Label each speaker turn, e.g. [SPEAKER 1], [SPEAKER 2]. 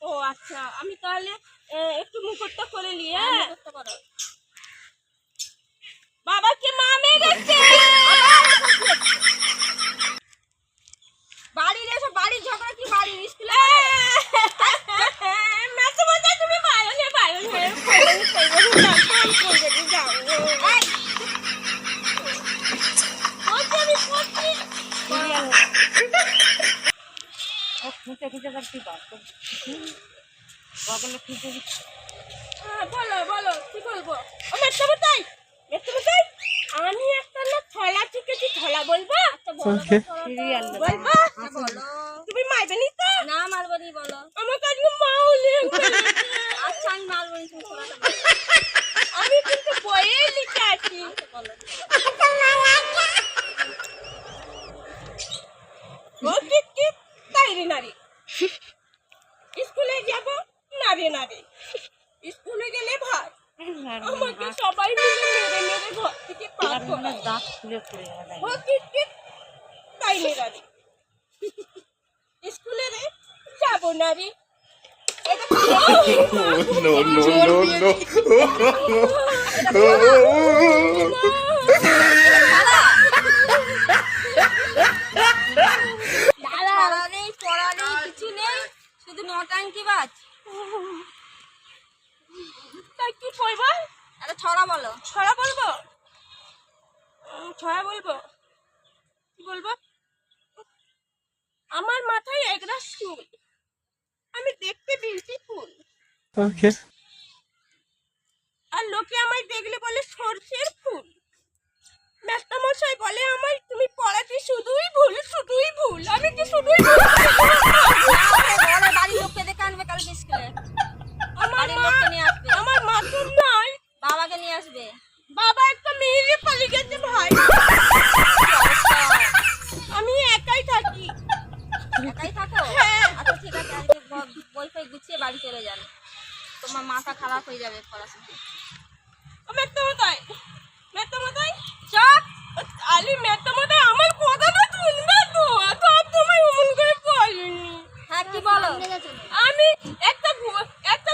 [SPEAKER 1] ও আচ্ছা, আমি তাহলে একটু মুখটা করে নিয়ে বাবাকে মা মেরেছে। বাড়ির এসে বাড়ির ঝগড়া কি বাড়ির স্কুলে তুমি বাইরে বলো বলো কি বলবো? আমি একটা না থলা চিকেছি, থলা বলবো? তুমি মারবে নি তো?
[SPEAKER 2] না মারবো নি, বলো।
[SPEAKER 1] আমার কাছে মাউলি।
[SPEAKER 2] আচ্ছা আমি মারবো নি,
[SPEAKER 1] আমি কিন্তু বইয়ে লিখে আছি। ও কি তাই রে নারী, স্কুলে যাব নারী নারী, স্কুলে গেলে ভাই আমাকে সবাই মিলে মেরে মেরে ঘর থেকে পার করে দাঁত খুলে পড়ে গেল। ও কি তাই রে নারী, স্কুলে রে যাব নারী।
[SPEAKER 3] No, no, no, no.
[SPEAKER 2] কিছু নেই, শুধু নটাঙ্কি বাজ।
[SPEAKER 1] তাই কি কইবা?
[SPEAKER 2] আরে ছড়া বলো।
[SPEAKER 1] ছড়া বলবো? ছড়া বলবো? কি বলবো? আমার মাথায় একরাশ চুল, আমি দেখতে বিউটিফুল।
[SPEAKER 3] Okay.
[SPEAKER 1] আর লোকে আমায় দেখলে বলে সরষের ফুল। মাস্টারমশাই বলে আমায় তুমি পড়াতে শুধুই ভুল, শুধুই ভুল। আমি কি শুধুই ভুল?
[SPEAKER 2] বাড়ির লোককে দেখে আনবে কালকে স্কুলে।
[SPEAKER 1] আমার মা তো নাই,
[SPEAKER 2] বাবাকে নিয়ে আসবে।
[SPEAKER 1] বাবা একটা মেয়ে পালিয়ে গেছে ভাই। আমি একাই থাকি।
[SPEAKER 2] একাই থাকো?
[SPEAKER 1] হ্যাঁ।
[SPEAKER 2] আচ্ছা ঠিক আছে, আজকে বই ফই গুছিয়ে বাড়ি চলে যান, তোমার মাথা খারাপ হয়ে যাবে পড়াশোনা।
[SPEAKER 1] মেতামতাই
[SPEAKER 2] চপ।
[SPEAKER 1] আলি মেতামতাই আমার কথাটা শুনবে তো? সব তোমায় অমন করে বলিনি।
[SPEAKER 2] হ্যাঁ কি বলো?
[SPEAKER 1] আমি একটা